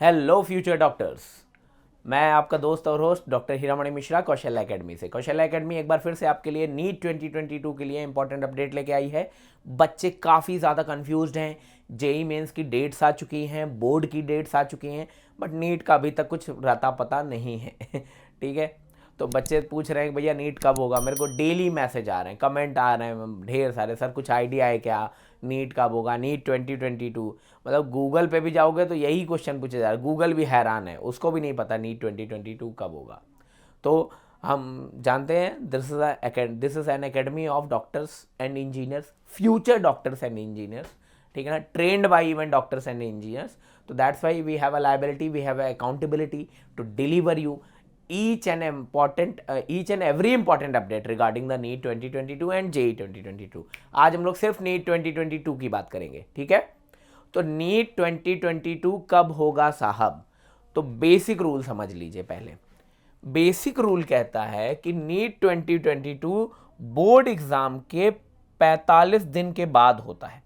Hello future doctors. मैं आपका दोस्त और host doctor Hiramani Mishra Kaushalya academy से। कौशल्या एकेडमी एक बार फिर से आपके लिए नीट 2022 के लिए इंपॉर्टेंट अपडेट लेके आई है। बच्चे काफ़ी ज़्यादा कंफ्यूज्ड हैं। जेई मेंस की डेट्स आ चुकी हैं, बोर्ड की डेट्स आ चुकी हैं, बट नीट का अभी तक कुछ रता पता नहीं है। ठीक है। तो बच्चे पूछ रहे हैं कि भैया नीट कब होगा। मेरे को डेली मैसेज आ रहे हैं, कमेंट आ रहे हैं ढेर सारे, सर कुछ आइडिया है क्या, नीट कब होगा, नीट 2022। मतलब गूगल पे भी जाओगे तो यही क्वेश्चन पूछे जा रहा है। गूगल भी हैरान है, उसको भी नहीं पता नीट 2022 कब होगा। तो हम जानते हैं this is an academy of doctors and engineers, future doctors and engineers. ठीक है ना, trained by even doctors and engineers. तो that's why we have a liability, we have a accountability to deliver you each and every important update regarding the NEET 2022 and JEE 2022। आज हम लोग सिर्फ NEET 2022 की बात करेंगे। ठीक है। तो नीट 2022 कब होगा साहब? तो बेसिक रूल समझ लीजिए पहले। बेसिक रूल कहता है कि नीट 2022 बोर्ड एग्जाम के 45 दिन के बाद होता है।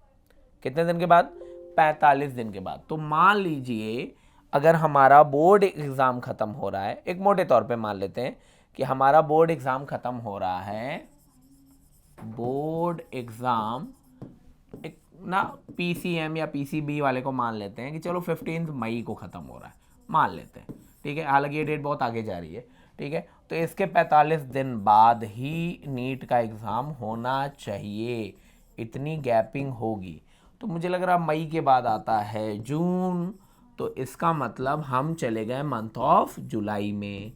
कितने दिन के बाद? 45 दिन के बाद। तो मान लीजिए अगर हमारा बोर्ड एग्जाम खत्म हो रहा है, एक मोटे तौर पे मान लेते हैं कि हमारा बोर्ड एग्जाम खत्म हो रहा है, बोर्ड एग्जाम एक ना पीसीएम या पीसीबी वाले को मान लेते हैं कि चलो 15 मई को ख़त्म हो रहा है, मान लेते हैं। ठीक है, हालांकि ये डेट बहुत आगे जा रही है। ठीक है, तो इसके 45 दिन बाद ही नीट का एग्ज़ाम होना चाहिए, इतनी गैपिंग होगी। तो मुझे लग रहा मई के बाद आता है जून, तो इसका मतलब हम चले गए मंथ ऑफ जुलाई में।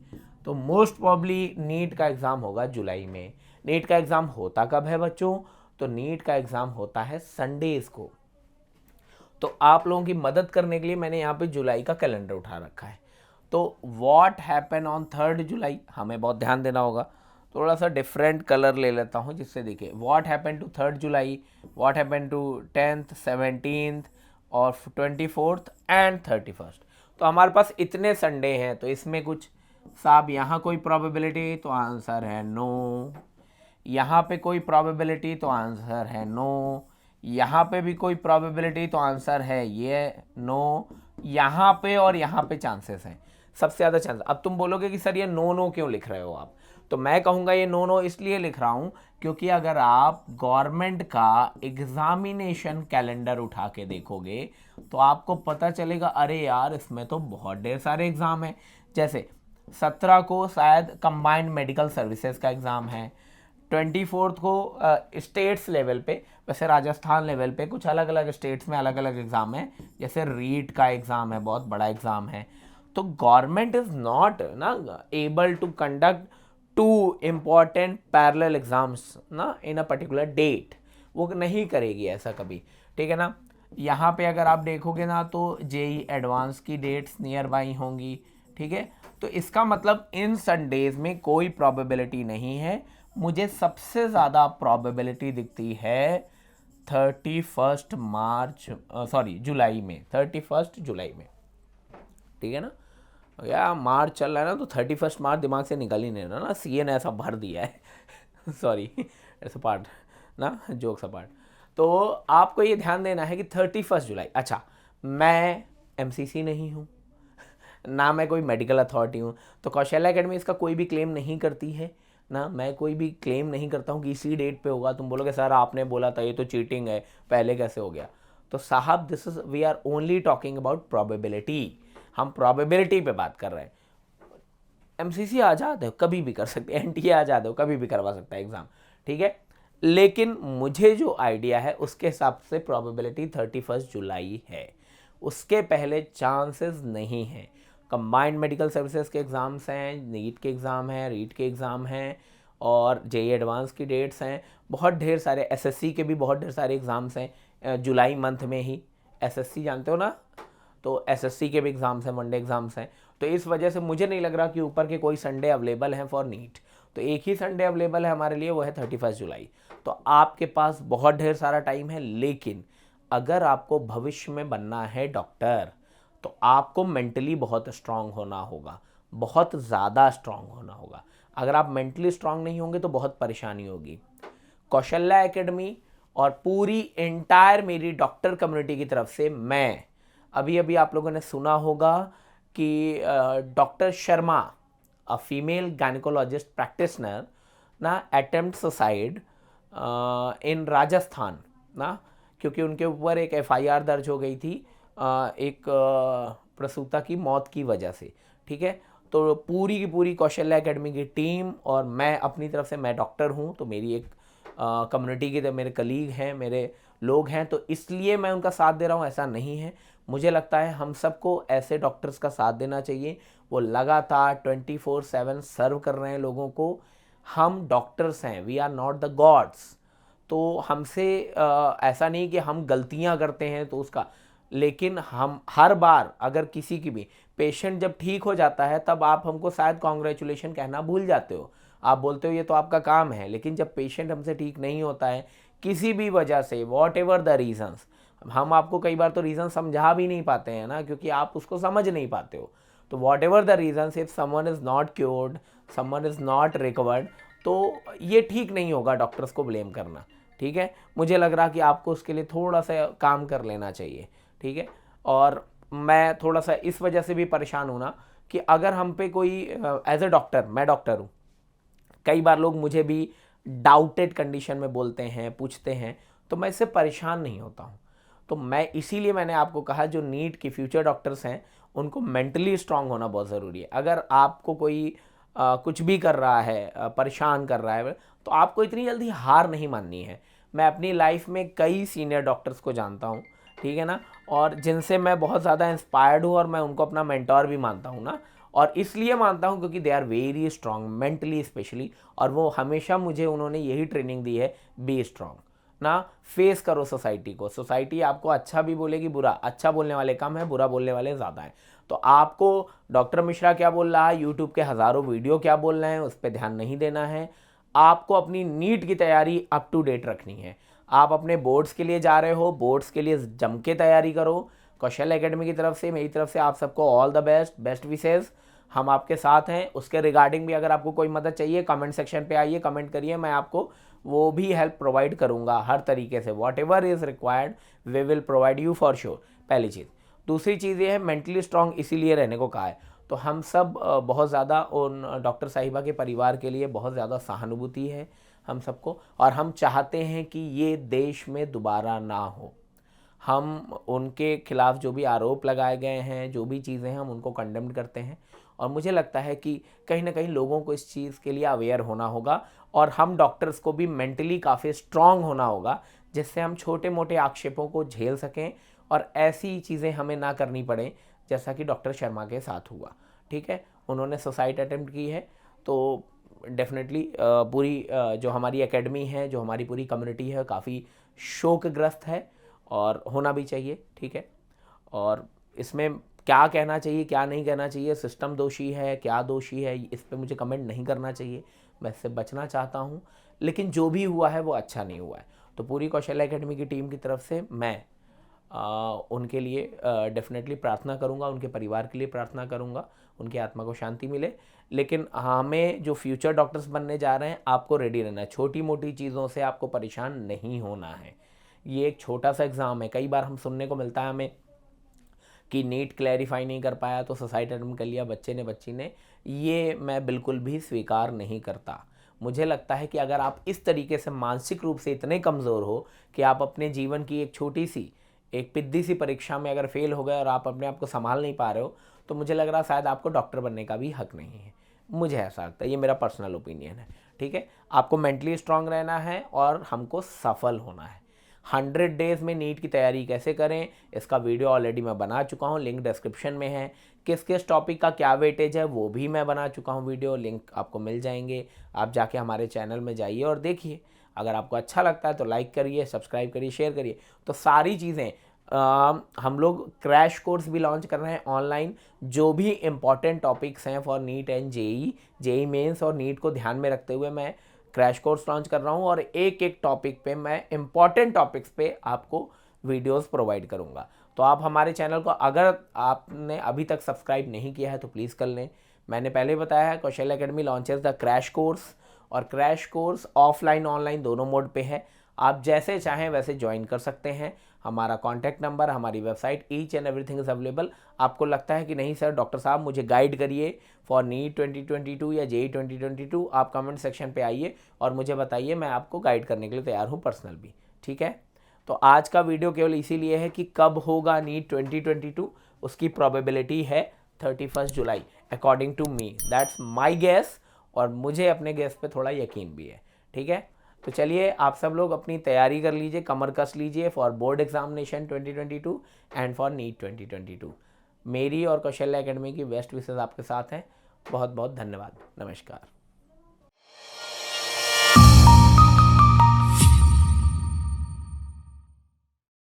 तो मोस्ट प्रॉब्ली नीट का एग्ज़ाम होगा जुलाई में। नीट का एग्ज़ाम होता कब है बच्चों? तो नीट का एग्ज़ाम होता है संडेज को। तो आप लोगों की मदद करने के लिए मैंने यहाँ पे जुलाई का कैलेंडर उठा रखा है। तो व्हाट हैपन ऑन 3 जुलाई, हमें बहुत ध्यान देना होगा। थोड़ा सा डिफरेंट कलर ले लेता हूँ जिससे देखिए what happen to 3 July, what happen to 10th 17th और 24th एंड 31st। तो हमारे पास इतने संडे हैं, तो इसमें कुछ साहब यहाँ कोई प्रोबेबिलिटी, तो आंसर है नो। यहाँ पे कोई प्रोबेबिलिटी, तो आंसर है नो। यहाँ पे भी कोई प्रोबेबिलिटी, तो आंसर है ये नो। यहाँ पे और यहाँ पे चांसेस हैं, सबसे ज़्यादा चांस। अब तुम बोलोगे कि सर ये नो नो क्यों लिख रहे हो आप? तो मैं कहूँगा ये नो नो इसलिए लिख रहा हूँ क्योंकि अगर आप गवर्नमेंट का एग्जामिनेशन कैलेंडर उठा के देखोगे तो आपको पता चलेगा अरे यार इसमें तो बहुत ढेर सारे एग्ज़ाम हैं। जैसे 17 को शायद कंबाइंड मेडिकल सर्विसेज का एग्ज़ाम है, 24th को स्टेट्स लेवल पे, वैसे राजस्थान लेवल पे कुछ अलग अलग स्टेट्स में अलग अलग एग्ज़ाम है, जैसे रीट का एग्ज़ाम है, बहुत बड़ा एग्ज़ाम है। तो गवर्नमेंट इज़ नॉट ना able to conduct two important parallel exams ना इन अ पर्टिकुलर डेट, वो नहीं करेगी ऐसा कभी। ठीक है ना। यहाँ पे अगर आप देखोगे ना तो जेई एडवांस की डेट्स नियर बाई होंगी। ठीक है, तो इसका मतलब इन संडेज में कोई प्रोबेबिलिटी नहीं है। मुझे सबसे ज़्यादा प्रोबेबिलिटी दिखती है 31 मार्च, सॉरी जुलाई में, 31 जुलाई में। ठीक है ना। या मार्च चल रहा है ना, तो 31 मार्च दिमाग से निकल ही नहीं रहा ना, सीए ने ऐसा भर दिया है। सॉरी, ऐसा पार्ट ना, जोक सा पार्ट। तो आपको ये ध्यान देना है कि 31 जुलाई। अच्छा, मैं एमसीसी नहीं हूँ ना मैं कोई मेडिकल अथॉरिटी हूँ, तो कौशल्या एकेडमी इसका कोई भी क्लेम नहीं करती है ना, मैं कोई भी क्लेम नहीं करता हूँ कि इसी डेट पे होगा। तुम बोलोगे सर आपने बोला था, ये तो चीटिंग है, पहले कैसे हो गया? तो साहब this is we are only talking about probability, हम प्रोबेबिलिटी पे बात कर रहे हैं। एमसीसी आज़ाद है, कभी भी कर सकते हैं, एनटीए आज़ाद है, कभी भी करवा सकता है एग्ज़ाम। ठीक है, लेकिन मुझे जो आइडिया है उसके हिसाब से प्रोबेबिलिटी 31 जुलाई है, उसके पहले चांसेस नहीं हैं। कंबाइंड मेडिकल सर्विसेज के एग्ज़ाम्स हैं, नीट के एग्ज़ाम हैं, रीट के एग्ज़ाम हैं, और जेई एडवांस की डेट्स हैं, बहुत ढेर सारे एसएससी के भी बहुत ढेर सारे एग्ज़ाम्स हैं जुलाई मंथ में ही। एसएससी जानते हो ना, तो एसएससी के भी एग्ज़ाम्स हैं, वनडे एग्ज़ाम्स हैं। तो इस वजह से मुझे नहीं लग रहा कि ऊपर के कोई संडे अवेलेबल हैं फॉर नीट। तो एक ही संडे अवेलेबल है हमारे लिए, वो है 31 जुलाई। तो आपके पास बहुत ढेर सारा टाइम है, लेकिन अगर आपको भविष्य में बनना है डॉक्टर तो आपको मेंटली बहुत स्ट्रांग होना होगा, बहुत ज़्यादा स्ट्रांग होना होगा। अगर आप मेंटली स्ट्रांग नहीं होंगे तो बहुत परेशानी होगी। कौशल्या एकेडमी और पूरी एंटायर मेरी डॉक्टर कम्युनिटी की तरफ से मैं अभी अभी आप लोगों ने सुना होगा कि doctor Sharma, a female gynaecologist practitioner ना, अटेम्प्ट सुसाइड इन राजस्थान ना, क्योंकि उनके ऊपर एक एफआईआर दर्ज हो गई थी एक प्रसूता की मौत की वजह से। ठीक है, तो पूरी की पूरी कौशल्या एकेडमी की टीम और मैं अपनी तरफ से, मैं डॉक्टर हूँ तो मेरी एक कम्युनिटी के मेरे कलीग हैं, मेरे लोग हैं, तो इसलिए मैं उनका साथ दे रहा हूँ, ऐसा नहीं है। मुझे लगता है हम सबको ऐसे डॉक्टर्स का साथ देना चाहिए, वो लगातार 24/7 सर्व कर रहे हैं लोगों को। हम डॉक्टर्स हैं, we are not the gods. तो हमसे ऐसा नहीं कि हम गलतियां करते हैं तो उसका, लेकिन हम हर बार अगर किसी की भी पेशेंट जब ठीक हो जाता है तब आप हमको शायद कॉन्ग्रेचुलेशन कहना भूल जाते हो, आप बोलते हो ये तो आपका काम है। लेकिन जब पेशेंट हमसे ठीक नहीं होता है किसी भी वजह से, वॉट एवर द रीजन्स, हम आपको कई बार तो रीज़न समझा भी नहीं पाते हैं ना, क्योंकि आप उसको समझ नहीं पाते हो। तो whatever the reasons, if someone is not cured, someone is not recovered, तो ये ठीक नहीं होगा डॉक्टर्स को ब्लेम करना। ठीक है, मुझे लग रहा कि आपको उसके लिए थोड़ा सा काम कर लेना चाहिए। ठीक है, और मैं थोड़ा सा इस वजह से भी परेशान हूँ ना कि अगर हम पे कोई एज ए डॉक्टर, मैं डॉक्टर हूँ, कई बार लोग मुझे भी डाउटेड कंडीशन में बोलते हैं, पूछते हैं, तो मैं इससे परेशान नहीं होता हूँ। तो मैं इसीलिए मैंने आपको कहा जो नीट के फ्यूचर डॉक्टर्स हैं उनको मेंटली स्ट्रांग होना बहुत ज़रूरी है। अगर आपको कोई कुछ भी कर रहा है, परेशान कर रहा है, तो आपको इतनी जल्दी हार नहीं माननी है। मैं अपनी लाइफ में कई सीनियर डॉक्टर्स को जानता हूँ, ठीक है ना, और जिनसे मैं बहुत ज़्यादा इंस्पायर्ड हूँ और मैं उनको अपना मेंटोर भी मानता हूँ ना, और इसलिए मानता हूँ क्योंकि they are very strong mentally specially, और वो हमेशा मुझे उन्होंने यही ट्रेनिंग दी है, बी स्ट्रांग ना, फेस करो सोसाइटी को। सोसाइटी आपको अच्छा भी बोलेगी, बुरा, अच्छा बोलने वाले कम है, बुरा बोलने वाले ज़्यादा हैं। तो आपको डॉक्टर मिश्रा क्या बोल रहा है, यूट्यूब के हज़ारों वीडियो क्या बोल रहे हैं, उस पर ध्यान नहीं देना है। आपको अपनी नीट की तैयारी अप टू डेट रखनी है। आप अपने बोर्ड्स के लिए जा रहे हो, बोर्ड्स के लिए जम के तैयारी करो। कौशल एकेडमी की तरफ से, मेरी तरफ से आप सबको all the best, best wishes. हम आपके साथ हैं। उसके रिगार्डिंग भी अगर आपको कोई मदद चाहिए कमेंट सेक्शन पे आइए, कमेंट करिए, मैं आपको वो भी हेल्प प्रोवाइड करूंगा हर तरीके से। Whatever is required we will provide you for sure, पहली चीज़। दूसरी चीज़ ये है, मेंटली स्ट्रांग इसीलिए रहने को कहा है, तो हम सब बहुत ज़्यादा उन डॉक्टर साहिबा के परिवार के लिए बहुत ज़्यादा सहानुभूति है हम सबको, और हम चाहते हैं कि ये देश में दोबारा ना हो। हम उनके खिलाफ जो भी आरोप लगाए गए हैं, जो भी चीज़ें हैं, हम उनको कंडेम करते हैं। और मुझे लगता है कि कहीं ना कहीं लोगों को इस चीज़ के लिए अवेयर होना होगा, और हम डॉक्टर्स को भी मेंटली काफ़ी स्ट्रांग होना होगा, जिससे हम छोटे मोटे आक्षेपों को झेल सकें और ऐसी चीज़ें हमें ना करनी पड़े जैसा कि डॉक्टर शर्मा के साथ हुआ। ठीक है, उन्होंने सुसाइड अटेम्प्ट की है, तो डेफिनेटली पूरी जो हमारी एकेडमी है, जो हमारी पूरी कम्युनिटी है, काफ़ी शोकग्रस्त है और होना भी चाहिए। ठीक है, और इसमें क्या कहना चाहिए, क्या नहीं कहना चाहिए, सिस्टम दोषी है, क्या दोषी है, इस पर मुझे कमेंट नहीं करना चाहिए, मैं इससे बचना चाहता हूँ। लेकिन जो भी हुआ है वो अच्छा नहीं हुआ है। तो पूरी कौशल्या एकेडमी की टीम की तरफ से मैं उनके लिए डेफिनेटली प्रार्थना करूंगा, उनके परिवार के लिए प्रार्थना करूंगा, उनकी आत्मा को शांति मिले। लेकिन हमें जो फ्यूचर डॉक्टर्स बनने जा रहे हैं, आपको रेडी रहना है। छोटी मोटी चीज़ों से आपको परेशान नहीं होना है। ये एक छोटा सा एग्ज़ाम है। कई बार हम सुनने को मिलता है हमें कि नीट क्लैरिफाई नहीं कर पाया तो सुसाइड अटेम्प्ट कर लिया बच्चे ने, बच्ची ने। ये मैं बिल्कुल भी स्वीकार नहीं करता। मुझे लगता है कि अगर आप इस तरीके से मानसिक रूप से इतने कमज़ोर हो कि आप अपने जीवन की एक छोटी सी, एक पिद्दी सी परीक्षा में अगर फेल हो गए और आप अपने आप को संभाल नहीं पा रहे हो, तो मुझे लग रहा शायद आपको डॉक्टर बनने का भी हक नहीं है। मुझे ऐसा लगता है, ये मेरा पर्सनल ओपिनियन है। ठीक है, आपको मेंटली स्ट्रांग रहना है और हमको सफल होना है। 100 डेज़ में नीट की तैयारी कैसे करें, इसका वीडियो ऑलरेडी मैं बना चुका हूँ, लिंक डिस्क्रिप्शन में है। किस किस टॉपिक का क्या वेटेज है वो भी मैं बना चुका हूँ वीडियो, लिंक आपको मिल जाएंगे। आप जाके हमारे चैनल में जाइए और देखिए। अगर आपको अच्छा लगता है तो लाइक करिए, सब्सक्राइब करिए, शेयर करिए। तो सारी चीज़ें हम लोग क्रैश कोर्स भी लॉन्च कर रहे हैं ऑनलाइन, जो भी इम्पॉर्टेंट टॉपिक्स हैं for NEET and JEE Mains और नीट को ध्यान में रखते हुए मैं क्रैश कोर्स लॉन्च कर रहा हूँ, और एक एक टॉपिक पे मैं इम्पॉर्टेंट टॉपिक्स पे आपको वीडियोस प्रोवाइड करूँगा। तो आप हमारे चैनल को अगर आपने अभी तक सब्सक्राइब नहीं किया है तो प्लीज़ कर लें। मैंने पहले बताया है, Kaushal academy launches the crash course, और क्रैश कोर्स ऑफलाइन ऑनलाइन दोनों मोड पे है। आप जैसे चाहें वैसे ज्वाइन कर सकते हैं। हमारा कॉन्टैक्ट नंबर, हमारी website, each and everything is available. आपको लगता है कि नहीं सर डॉक्टर साहब मुझे गाइड करिए फॉर नीट 2022 या जेई 2022, आप कमेंट सेक्शन पे आइए और मुझे बताइए, मैं आपको गाइड करने के लिए तैयार हूँ पर्सनल भी। ठीक है, तो आज का वीडियो केवल इसीलिए है कि कब होगा नीट 2022, उसकी प्रोबेबिलिटी है 31 जुलाई according to me, that's my guess, और मुझे अपने गेस पे थोड़ा यकीन भी है। ठीक है, तो चलिए आप सब लोग अपनी तैयारी कर लीजिए, कमर कस लीजिए for board examination 2022 and for NEET 2022। मेरी और कौशल्या एकेडमी की बेस्ट विशेस आपके साथ हैं। बहुत बहुत धन्यवाद। नमस्कार।